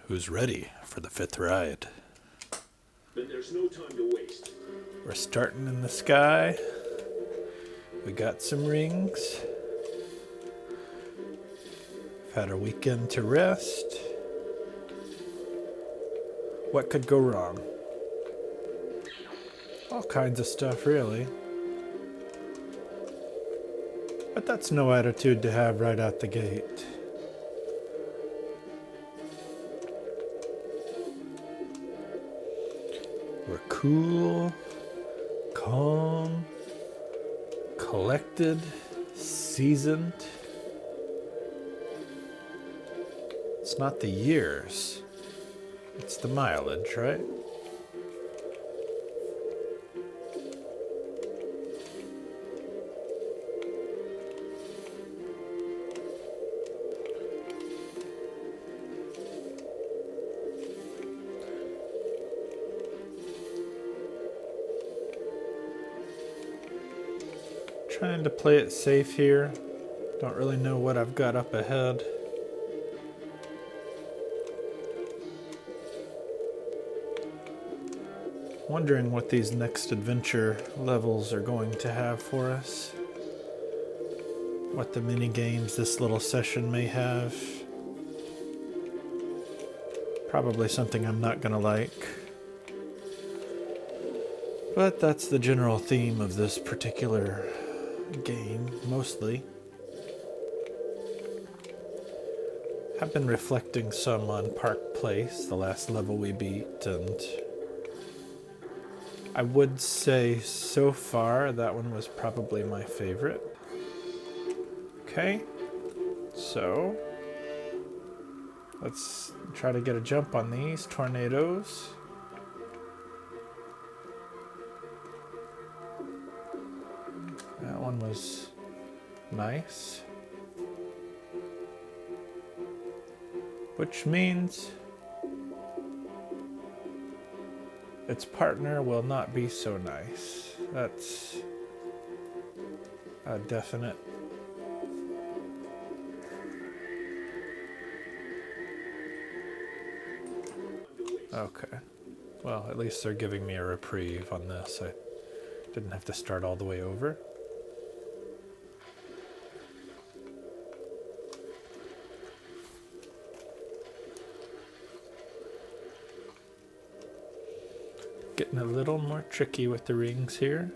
Who's ready for the fifth ride? But there's no time to waste. We're starting in the sky. We got some rings. We've had a weekend to rest. What could go wrong? All kinds of stuff, really. But that's no attitude to have right out the gate. We're cool, calm, collected, seasoned. It's not the years, it's the mileage, right? Trying to play it safe here. Don't really know what I've got up ahead. Wondering what these next adventure levels are going to have for us. What the mini games this little session may have. Probably something I'm not gonna like. But that's the general theme of this particular game, mostly. I've been reflecting some on Park Place, the last level we beat, and I would say so far that one was probably my favorite. Okay, so let's try to get a jump on these tornadoes. That one was nice. Which means its partner will not be so nice. That's a definite. Okay. Well, at least they're giving me a reprieve on this. I didn't have to start all the way over. Getting a little more tricky with the rings here.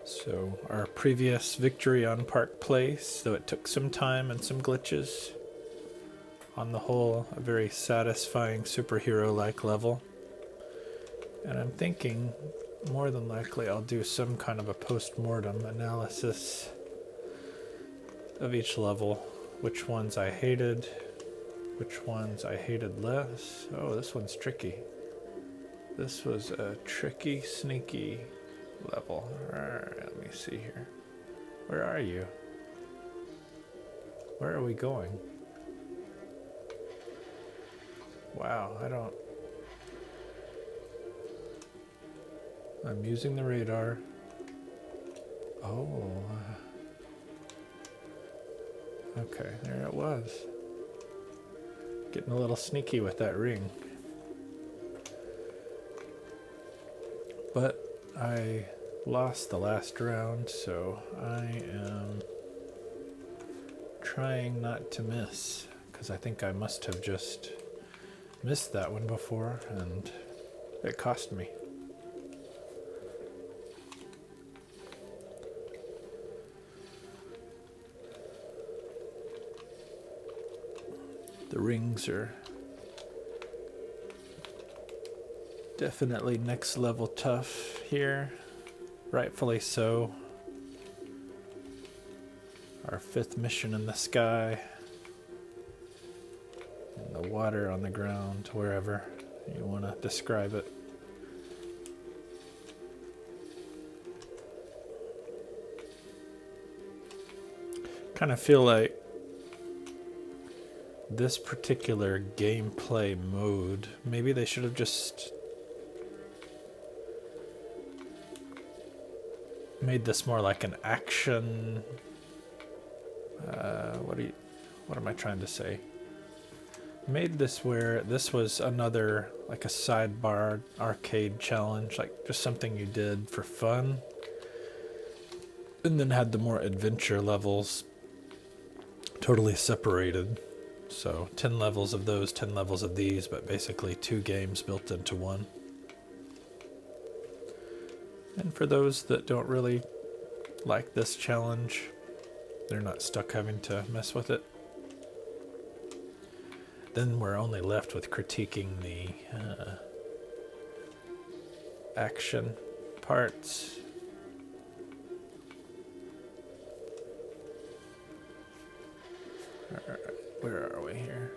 So our previous victory on Park Place, though it took some time and some glitches, on the whole, a very satisfying superhero-like level. And I'm thinking more than likely I'll do some kind of a post-mortem analysis of each level, which ones I hated, which ones I hated less. Oh, this one's tricky. This was a tricky, sneaky level. Alright, let me see here. Where are you? Where are we going? Wow, I'm using the radar. Oh. Okay, there it was. Getting a little sneaky with that ring. But I lost the last round, so I am trying not to miss, because I think I must have just missed that one before, and it cost me. The rings are definitely next level tough here, rightfully so. Our fifth mission in the sky, in the water, on the ground, wherever you want to describe it. Kind of feel like this particular gameplay mode, maybe they should have just made this more like an action. What am I trying to say? Made this where this was another, like a sidebar arcade challenge, like just something you did for fun. And then had the more adventure levels totally separated. So 10 levels of those, 10 levels of these, but basically 2 games built into one. And for those that don't really like this challenge, they're not stuck having to mess with it. Then we're only left with critiquing the action parts. Where are we here?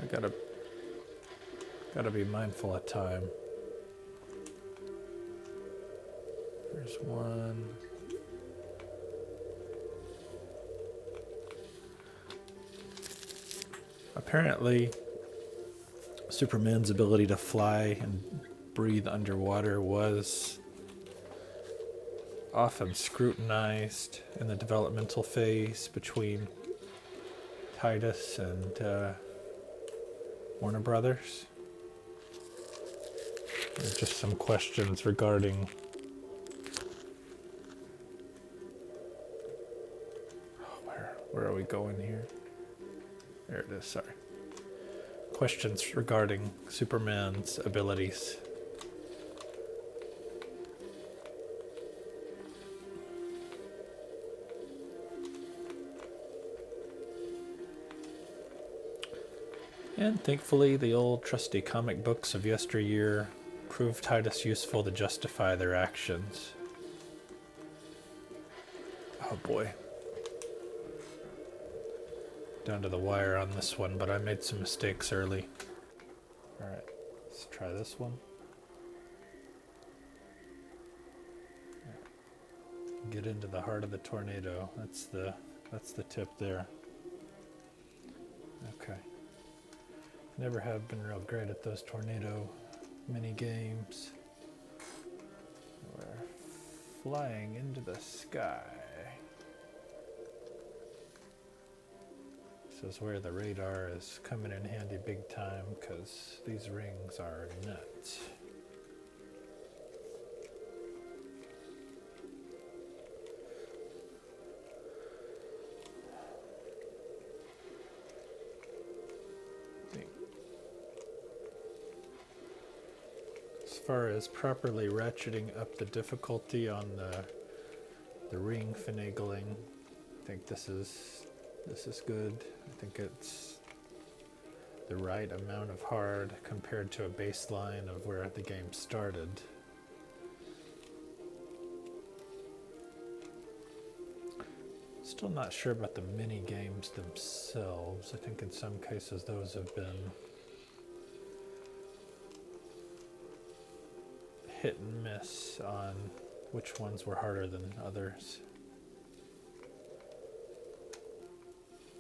I gotta be mindful of time. There's one. Apparently, Superman's ability to fly and breathe underwater was often scrutinized in the developmental phase between Titus and Warner Brothers. There's just some questions regarding where are we going here? There it is, sorry. Questions regarding Superman's abilities. And thankfully, the old trusty comic books of yesteryear proved Titus useful to justify their actions. Oh boy. Down to the wire on this one, but I made some mistakes early. Alright, let's try this one. Get into the heart of the tornado. That's the tip there. Okay. Never have been real great at those tornado mini games. We're flying into the sky. This is where the radar is coming in handy big time, because these rings are nuts. As far as properly ratcheting up the difficulty on the ring finagling, I think this is good. I think it's the right amount of hard compared to a baseline of where the game started. Still not sure about the mini games themselves. I think in some cases those have been hit and miss on which ones were harder than others.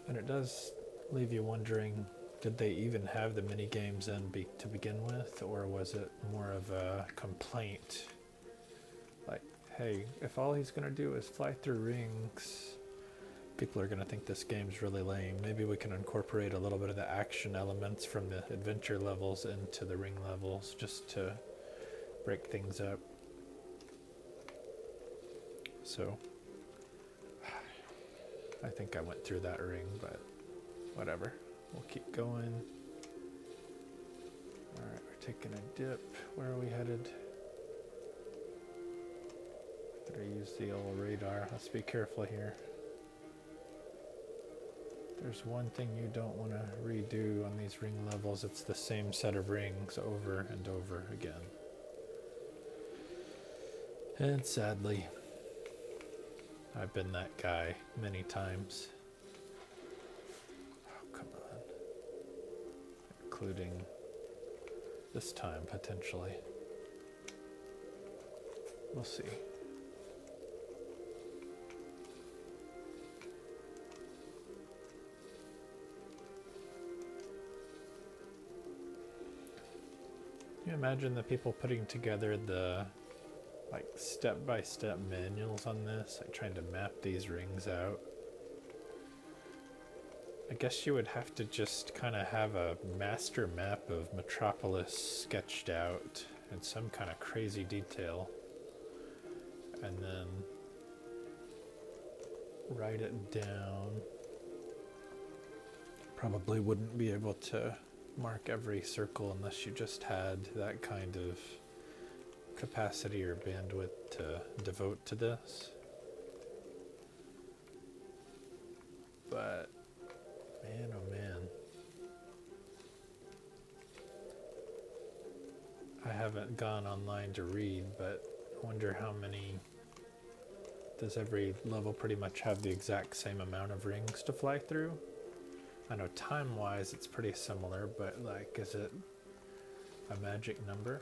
And it does leave you wondering, did they even have the mini games to begin with, or was it more of a complaint? Like, hey, if all he's gonna do is fly through rings, people are gonna think this game's really lame. Maybe we can incorporate a little bit of the action elements from the adventure levels into the ring levels just to break things up. So I think I went through that ring, but whatever. We'll keep going. Alright, we're taking a dip. Where are we headed? Did I use the old radar? Let's be careful here. There's one thing you don't want to redo on these ring levels. It's the same set of rings over and over again. And sadly, I've been that guy many times. Oh, come on. Including this time, potentially. We'll see. Can you imagine the people putting together the like step-by-step manuals on this, like trying to map these rings out. I guess you would have to just kind of have a master map of Metropolis sketched out in some kind of crazy detail, and then write it down. Probably wouldn't be able to mark every circle unless you just had that kind of capacity or bandwidth to devote to this. But man, oh man. I haven't gone online to read, but I wonder how many. Does every level pretty much have the exact same amount of rings to fly through? I know time-wise it's pretty similar, but like, is it a magic number?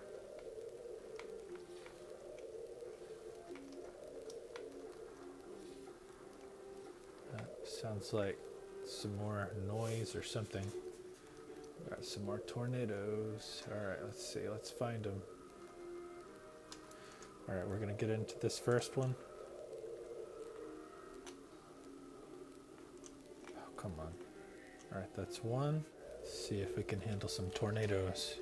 That sounds like some more noise or something. Got some more tornadoes. Alright, let's see. Let's find them. Alright, we're going to get into this first one. Oh, come on. Alright, that's one. Let's see if we can handle some tornadoes.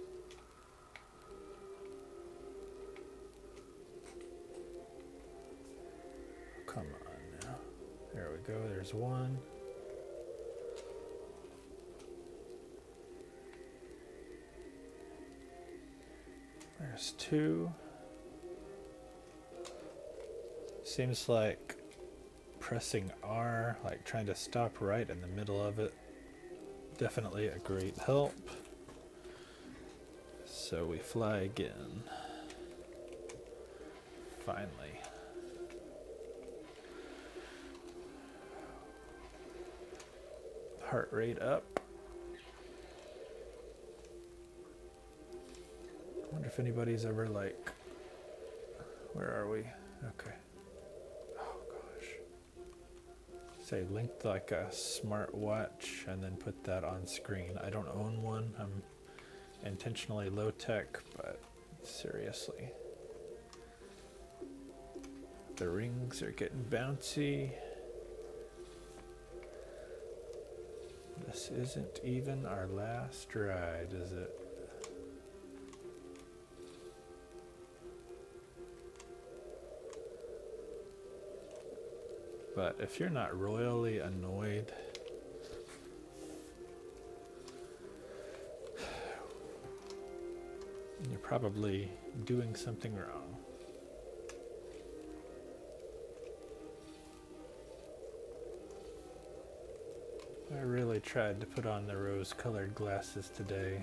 Come on now. There we go. There's one. There's two. Seems like pressing R, like trying to stop right in the middle of it, definitely a great help. So we fly again. Finally. Heart rate up. I wonder if anybody's ever like, where are we? Okay. Oh gosh. Say linked like a smart watch and then put that on screen. I don't own one. I'm intentionally low tech, but seriously. The rings are getting bouncy. This isn't even our last ride, is it? But if you're not royally annoyed, you're probably doing something wrong. I really tried to put on the rose-colored glasses today.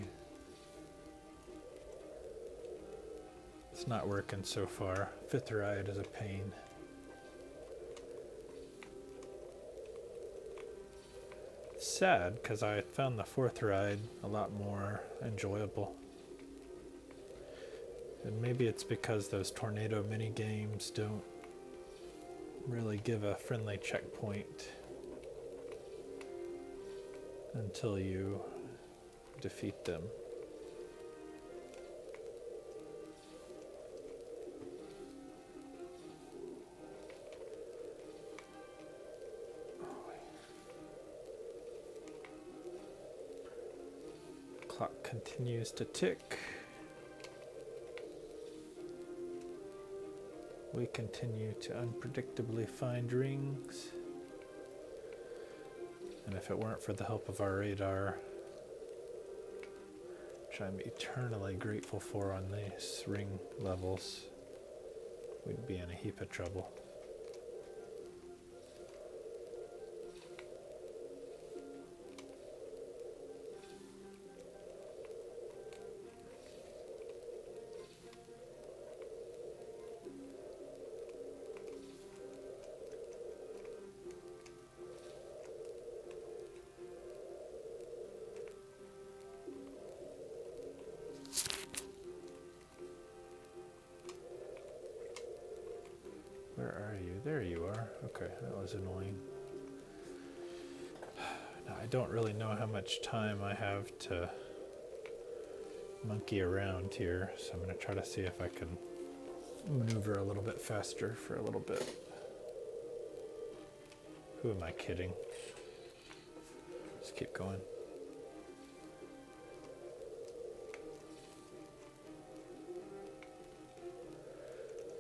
It's not working so far. Fifth ride is a pain. It's sad because I found the fourth ride a lot more enjoyable. And maybe it's because those tornado mini games don't really give a friendly checkpoint until you defeat them. Clock continues to tick. We continue to unpredictably find rings. And if it weren't for the help of our radar, which I'm eternally grateful for on these ring levels, we'd be in a heap of trouble. Where are you? There you are. Okay, that was annoying. Now, I don't really know how much time I have to monkey around here, so I'm going to try to see if I can maneuver a little bit faster for a little bit. Who am I kidding? Just keep going.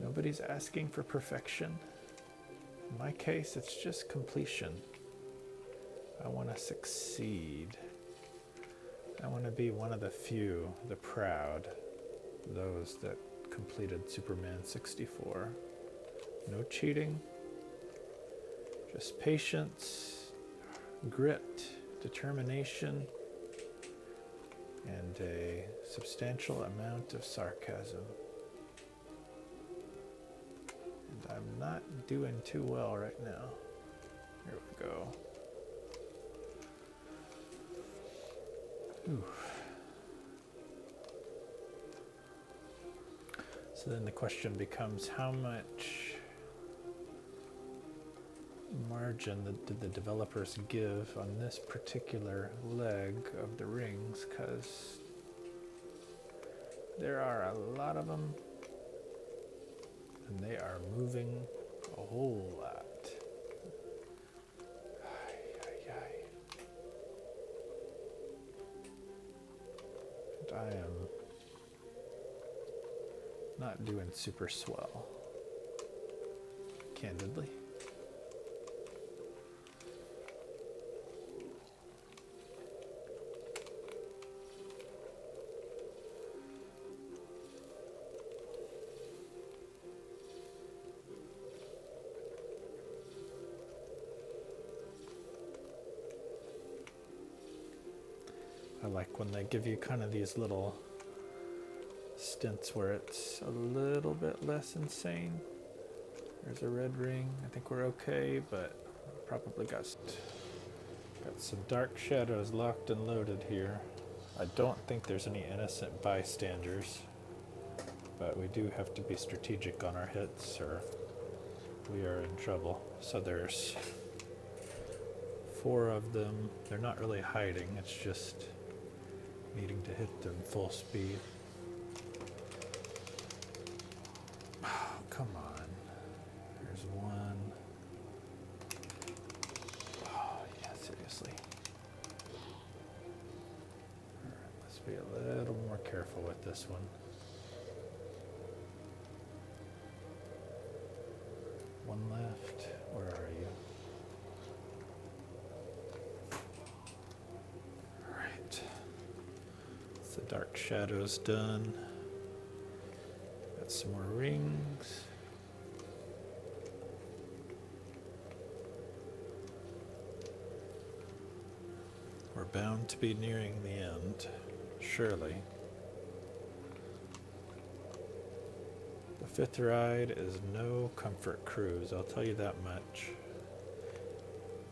Nobody's asking for perfection. In my case, it's just completion. I want to succeed. I want to be one of the few, the proud, those that completed Superman 64. No cheating, just patience, grit, determination, and a substantial amount of sarcasm. And I'm not doing too well right now. Here we go. Ooh. So then the question becomes, how much margin did the developers give on this particular leg of the rings? Because there are a lot of them, and they are moving a whole lot. And I am not doing super swell, candidly. I like when they give you kind of these little stints where it's a little bit less insane. There's a red ring. I think we're okay, but probably got some dark shadows locked and loaded here. I don't think there's any innocent bystanders, but we do have to be strategic on our hits or we are in trouble. So there's 4 of them. They're not really hiding, it's just needing to hit them full speed. Oh, come on. There's one. Oh, yeah, seriously. Alright, let's be a little more careful with this one. One left. Where are you? The dark shadows done. Got some more rings. We're bound to be nearing the end, surely. The 5th ride is no comfort cruise, I'll tell you that much.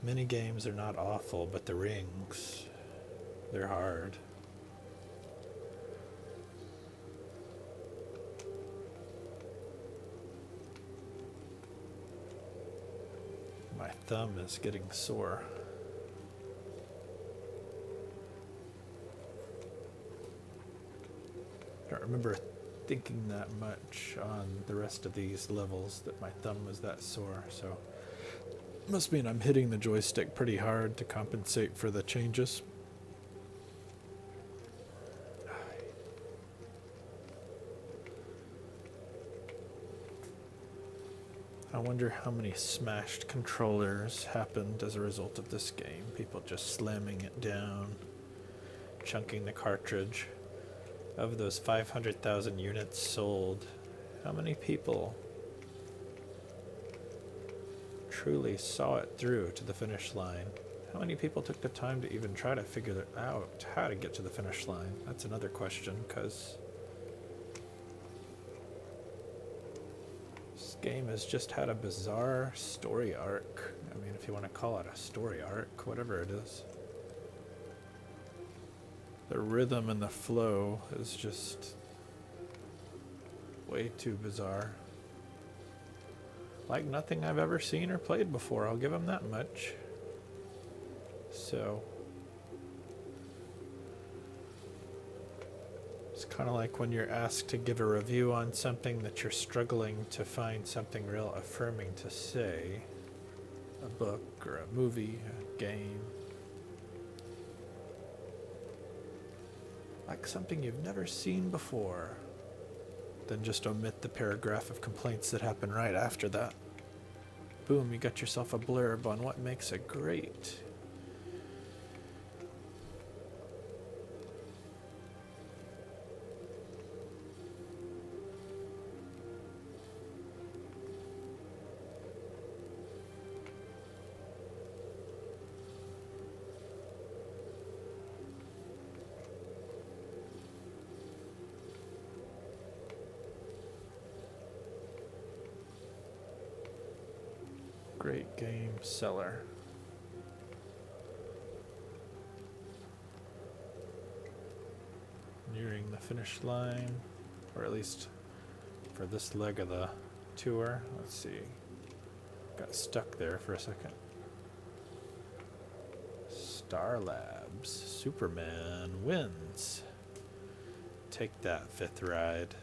Mini games are not awful, but the rings, they're hard. My thumb is getting sore. I don't remember thinking that much on the rest of these levels that my thumb was that sore, so must mean I'm hitting the joystick pretty hard to compensate for the changes. I wonder how many smashed controllers happened as a result of this game. People just slamming it down, chunking the cartridge. Of those 500,000 units sold, how many people truly saw it through to the finish line? How many people took the time to even try to figure out how to get to the finish line? That's another question, because this game has just had a bizarre story arc. I mean, if you want to call it a story arc, whatever it is. The rhythm and the flow is just way too bizarre. Like nothing I've ever seen or played before, I'll give them that much. So it's Kind of like when you're asked to give a review on something that you're struggling to find something real affirming to say. A book or a movie, a game. Like something you've never seen before. Then just omit the paragraph of complaints that happen right after that. Boom, you got yourself a blurb on what makes a great. Great game seller. Nearing the finish line, or at least for this leg of the tour. Let's see. Got stuck there for a second. Star Labs. Superman wins. Take that, fifth ride.